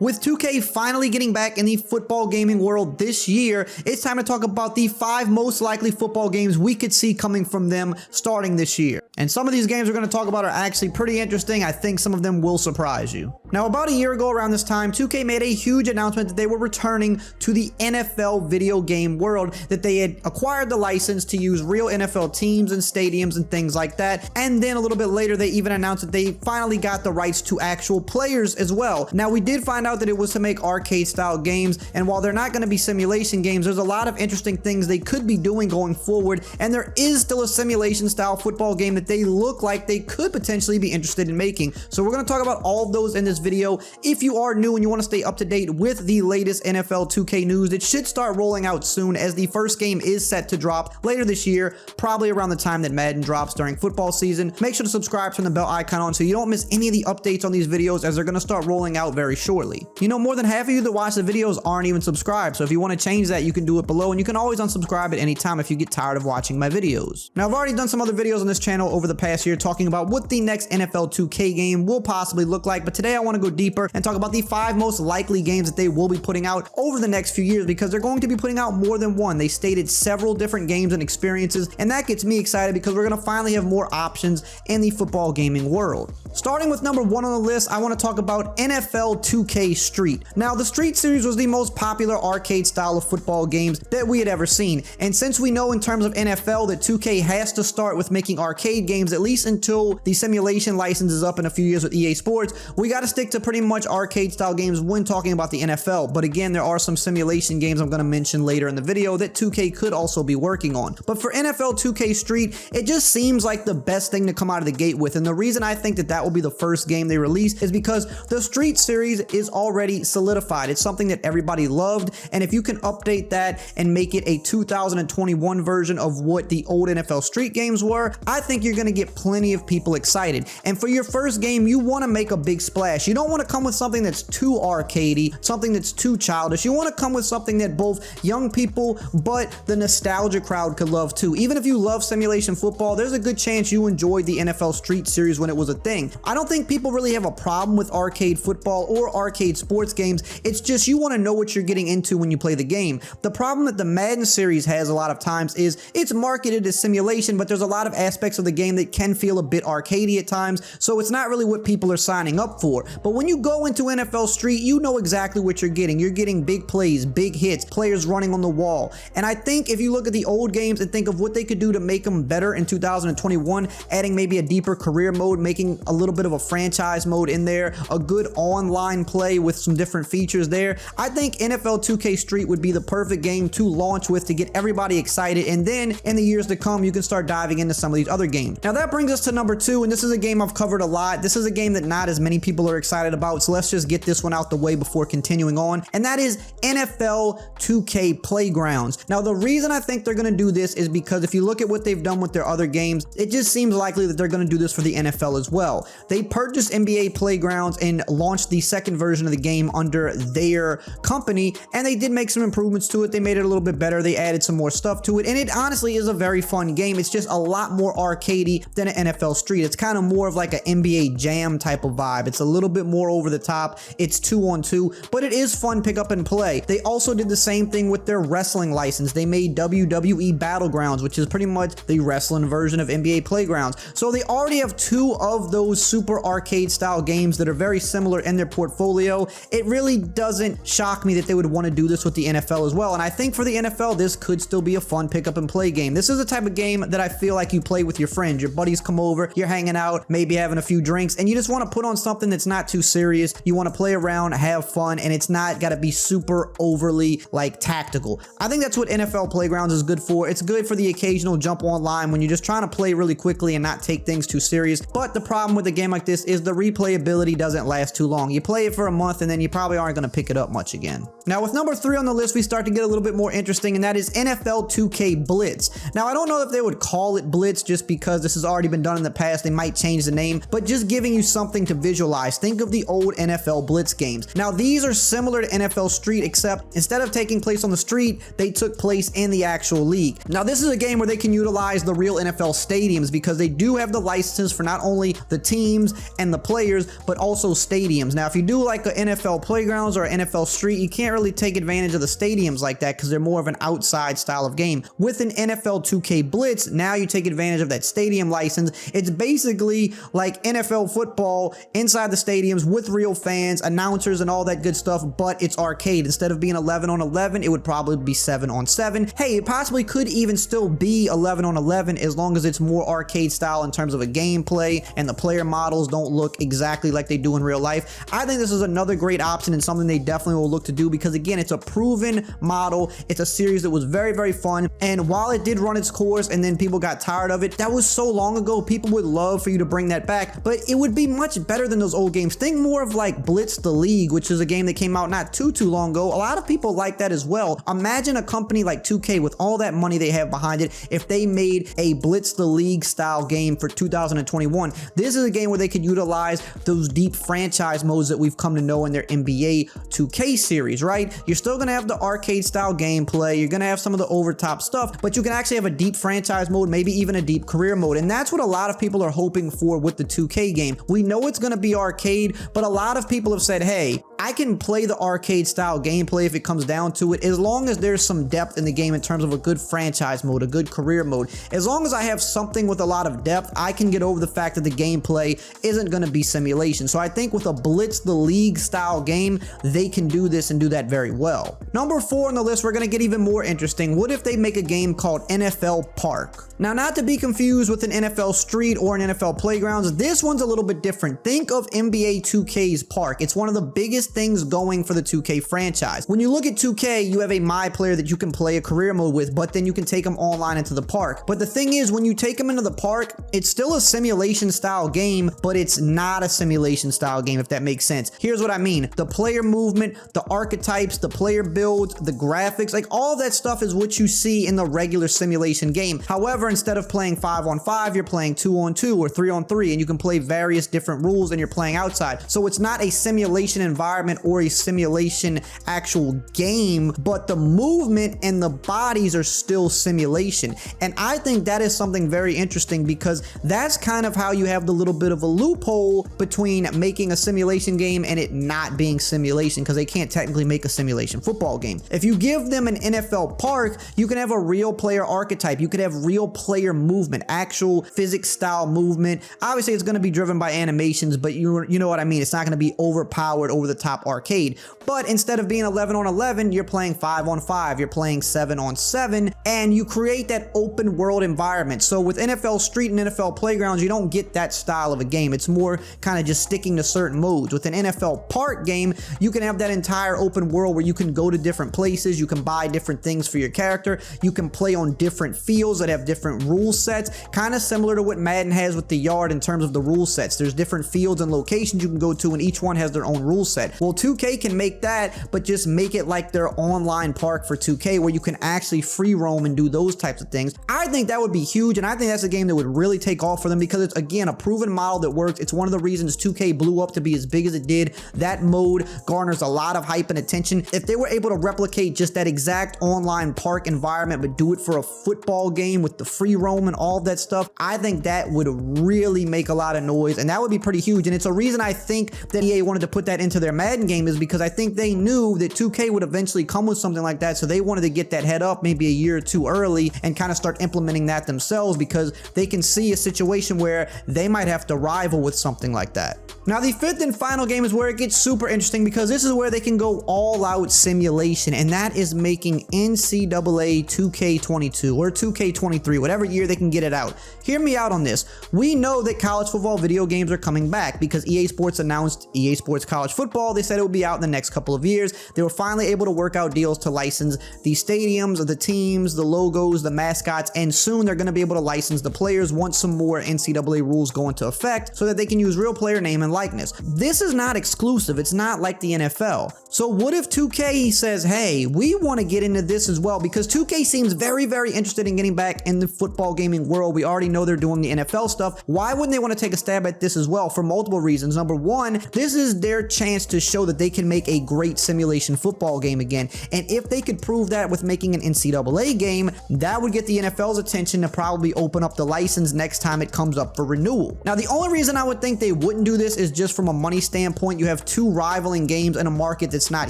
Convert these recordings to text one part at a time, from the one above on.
With 2K finally getting back in the football gaming world this year, it's time to talk about the 5 most likely football games we could see coming from them starting this year. And some of these games we're going to talk about are actually pretty interesting. I think some of them will surprise you. Now, about a year ago around this time, 2K made a huge announcement that they were returning to the NFL video game world, that they had acquired the license to use real NFL teams and stadiums and things like that. And then a little bit later, they even announced that they finally got the rights to actual players as well. Now, we did find out that it was to make arcade style games, and while they're not going to be simulation games, there's a lot of interesting things they could be doing going forward, and there is still a simulation style football game that they look like they could potentially be interested in making. So we're going to talk about all of those in this video. If you are new and you want to stay up to date with the latest NFL 2K news, it should start rolling out soon, as the first game is set to drop later this year, probably around the time that Madden drops during football season. Make sure to subscribe, turn the bell icon on so you don't miss any of the updates on these videos, as they're going to start rolling out very shortly. You know, more than half of you that watch the videos aren't even subscribed, so if you want to change that, you can do it below, and you can always unsubscribe at any time if you get tired of watching my videos. Now, I've already done some other videos on this channel over the past year talking about what the next NFL 2K game will possibly look like, but today I want to go deeper and talk about the 5 most likely games that they will be putting out over the next few years, because they're going to be putting out more than one. They stated several different games and experiences, and that gets me excited because we're going to finally have more options in the football gaming world. Starting with number 1 on the list, I want to talk about NFL 2K Street. Now, the Street series was the most popular arcade style of football games that we had ever seen, and since we know in terms of NFL that 2K has to start with making arcade games at least until the simulation license is up in a few years with EA Sports, we got to stick to pretty much arcade style games when talking about the NFL. But again, there are some simulation games I'm going to mention later in the video that 2K could also be working on. But for NFL 2K Street, it just seems like the best thing to come out of the gate with, and the reason I think that that will be the first game they release is because the Street series is already solidified. It's something that everybody loved, and if you can update that and make it a 2021 version of what the old NFL Street games were, I think you're going to get plenty of people excited. And for your first game, you want to make a big splash. You don't want to come with something that's too arcadey, something that's too childish. You want to come with something that both young people but the nostalgia crowd could love too. Even if you love simulation football, there's a good chance you enjoyed the NFL Street series when it was a thing. I don't think people really have a problem with arcade football or arcade sports games. It's just you want to know what you're getting into when you play the game. The problem that the Madden series has a lot of times is it's marketed as simulation, but there's a lot of aspects of the game that can feel a bit arcadey at times, so it's not really what people are signing up for. But when you go into NFL Street, you know exactly what you're getting. You're getting big plays, big hits, players running on the wall. And I think if you look at the old games and think of what they could do to make them better in 2021, adding maybe a deeper career mode, making a little bit of a franchise mode in there, a good online play with some different features there, I think NFL 2K Street would be the perfect game to launch with to get everybody excited, and then in the years to come you can start diving into some of these other games. Now that brings us to number 2, and this is a game I've covered a lot. This is a game that not as many people are excited about, so let's just get this one out the way before continuing on, and that is NFL 2K Playgrounds. Now the reason I think they're going to do this is because if you look at what they've done with their other games, it just seems likely that they're going to do this for the NFL as well. They purchased NBA Playgrounds and launched the second version of the game under their company, and they did make some improvements to it. They made it a little bit better. They added some more stuff to it, and it honestly is a very fun game. It's just a lot more arcadey than an NFL Street. It's kind of more of like an NBA Jam type of vibe. It's a little bit more over the top. It's 2-on-2, but it is fun pick up and play. They also did the same thing with their wrestling license. They made WWE Battlegrounds, which is pretty much the wrestling version of NBA Playgrounds. So they already have 2 of those super arcade style games that are very similar in their portfolio. It really doesn't shock me that they would want to do this with the NFL as well, and I think for the NFL this could still be a fun pick up and play game. This is the type of game that I feel like you play with your friends. Your buddies come over, you're hanging out, maybe having a few drinks, and you just want to put on something that's not too serious. You want to play around, have fun, and it's not got to be super overly like tactical. I think that's what NFL Playgrounds is good for. It's good for the occasional jump online when you're just trying to play really quickly and not take things too serious. But the problem with a game like this is the replayability doesn't last too long. You play it for a month and then you probably aren't going to pick it up much again. Now with number 3 on the list, we start to get a little bit more interesting, and that is NFL 2K Blitz. Now I don't know if they would call it Blitz just because this has already been done in the past. They might change the name, but just giving you something to visualize. Think of the old NFL Blitz games. Now these are similar to NFL Street, except instead of taking place on the street, they took place in the actual league. Now this is a game where they can utilize the real NFL stadiums because they do have the licenses for not only the teams and the players, but also stadiums. Now, if you do like a NFL Playgrounds or NFL Street, you can't really take advantage of the stadiums like that because they're more of an outside style of game. With an NFL 2K Blitz, now you take advantage of that stadium license. It's basically like NFL football inside the stadiums with real fans, announcers, and all that good stuff, but it's arcade. Instead of being 11 on 11, it would probably be 7 on 7. Hey, it possibly could even still be 11 on 11 as long as it's more arcade style in terms of a gameplay and the player models don't look exactly like they do in real life. I think this is another great option and something they definitely will look to do because, again, it's a proven model. It's a series that was very, very fun, and while it did run its course and then people got tired of it, that was so long ago. People would love for you to bring that back, but it would be much better than those old games. Think more of like Blitz the League, which is a game that came out not too long ago. A lot of people like that as well. Imagine a company like 2K with all that money they have behind it if they made a Blitz the League style game for 2021. This is a game where they could utilize those deep franchise modes that we've come to know in their NBA 2K series, right? You're still gonna have the arcade style gameplay, you're gonna have some of the over top stuff, but you can actually have a deep franchise mode, maybe even a deep career mode, and that's what a lot of people are hoping for with the 2K game. We know it's gonna be arcade, but a lot of people have said, hey, I can play the arcade style gameplay if it comes down to it, as long as there's some depth in the game in terms of a good franchise mode, a good career mode. As long as I have something with a lot of depth, I can get over the fact that the gameplay isn't going to be simulation. So I think with a Blitz the League style game, they can do this and do that very well. Number 4 on the list, we're going to get even more interesting. What if they make a game called NFL Park? Now, not to be confused with an NFL Street or an NFL Playgrounds, this one's a little bit different. Think of NBA 2K's Park. It's one of the biggest things going for the 2K franchise. When you look at 2K, you have a My Player that you can play a career mode with, but then you can take them online into the park. But the thing is, when you take them into the park, it's still a simulation style game, but it's not a simulation style game, if that makes sense. Here's what I mean. The player movement, the archetypes, the player builds, the graphics, like all that stuff is what you see in the regular simulation game. However, instead of playing 5 on 5, you're playing 2 on 2 or 3 on 3, and you can play various different rules and you're playing outside. So it's not a simulation environment or a simulation actual game, but the movement and the bodies are still simulation. And I think that is something very interesting because that's kind of how you have the little bit of a loophole between making a simulation game and it not being simulation, because they can't technically make a simulation football game. If you give them an NFL Park, you can have a real player archetype, you could have real player movement, actual physics style movement. Obviously it's going to be driven by animations, but you know what I mean. It's not going to be overpowered, over the top arcade. But instead of being 11 on 11, you're playing 5 on 5, you're playing 7 on 7, and you create that open world environment. So with NFL Street and NFL Playgrounds, you don't get that style of a game. It's more kind of just sticking to certain modes. With an NFL Park game, you can have that entire open world where you can go to different places, you can buy different things for your character, you can play on different fields that have different rule sets, kind of similar to what Madden has with the yard in terms of the rule sets. There's different fields and locations you can go to, and each one has their own rule set. Well, 2K can make that, but just make it like their online park for 2K where you can actually free roam and do those types of things. I think that would be huge, and I think that's a game that would really take off for them because it's, again, a proven model that works. It's one of the reasons 2K blew up to be as big as it did. That mode garners a lot of hype and attention. If they were able to replicate just that exact online park environment but do it for a football game with the free roam and all that stuff, I think that would really make a lot of noise, and that would be pretty huge. And it's a reason I think that EA wanted to put that into their Madden game, is because I think they knew that 2K would eventually come with something like that, so they wanted to get that head up maybe a year or two early and kind of start implementing that themselves, because they can see a situation where they might have to rival with something like that. Now, the fifth and final game is where it gets super interesting, because this is where they can go all out simulation, and that is making NCAA 2K22 or 2K23, whatever year they can get it out. Hear me out on this. We know that college football video games are coming back because EA Sports announced EA Sports College Football. They said it would be out in the next couple of years. They were finally able to work out deals to license the stadiums, the teams, the logos, the mascots, and soon they're going to be able to license the players once some more NCAA rules go into effect so that they can use real player name and likeness. This is not exclusive. It's not like the NFL. So what if 2K says, hey, we want to get into this as well? Because 2K seems very, very interested in getting back in the football gaming world. We already know they're doing the NFL stuff. Why wouldn't they want to take a stab at this as well? For multiple reasons. Number one, this is their chance to show that they can make a great simulation football game again. And if they could prove that with making an NCAA game, that would get the NFL's attention to probably open up the license next time it comes up for renewal. Now, the only reason I would think they wouldn't do this is just from a money standpoint. You have two rivaling games in a market that's not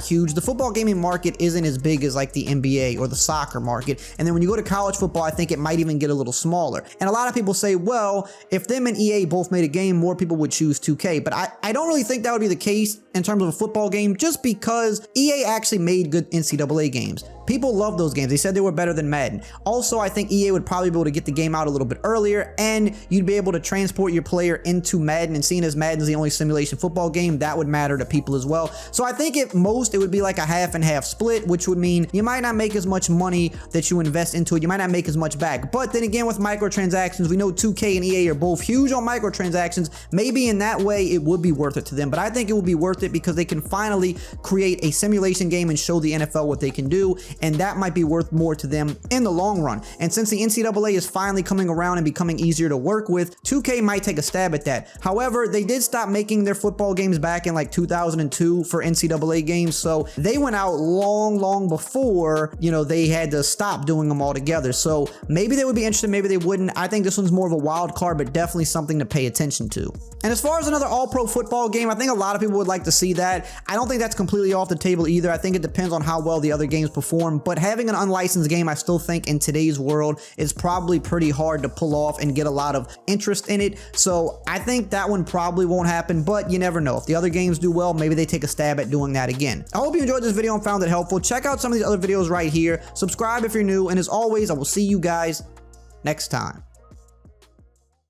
huge. The football gaming market isn't as big as like the NBA or the soccer market. And then when you go to college football, I think it might even get a little smaller. And a lot of people say, well, if them and EA both made a game, more people would choose 2K. But I don't really think that would be the case in terms of a football game, just because EA actually made good NCAA games. People love those games. They said they were better than Madden. Also, I think EA would probably be able to get the game out a little bit earlier, and you'd be able to transport your player into Madden, and seeing as Madden's the only simulation football game, that would matter to people as well. So I think at most it would be like a half and half split, which would mean you might not make as much money that you invest into it. You might not make as much back. But then again, with microtransactions, we know 2K and EA are both huge on microtransactions. Maybe in that way it would be worth it to them, but I think it would be worth it because they can finally create a simulation game and show the NFL what they can do, and that might be worth more to them in the long run. And since the NCAA is finally coming around and becoming easier to work with, 2K might take a stab at that. However, they did stop making their football games back in like 2002 for NCAA games, so they went out long before, you know, they had to stop doing them altogether. So maybe they would be interested, maybe they wouldn't. I think this one's more of a wild card, but definitely something to pay attention to. And as far as another all-pro football game, I think a lot of people would like to see that. I don't think that's completely off the table either. I think it depends on how well the other games perform, but having an unlicensed game, I still think in today's world is probably pretty hard to pull off and get a lot of interest in it. So I think that one probably won't happen, but you never know. If the other games do well, maybe they take a stab at doing that again. I hope you enjoyed this video and found it helpful. Check out some of these other videos right here. Subscribe if you're new, and as always, I will see you guys next time.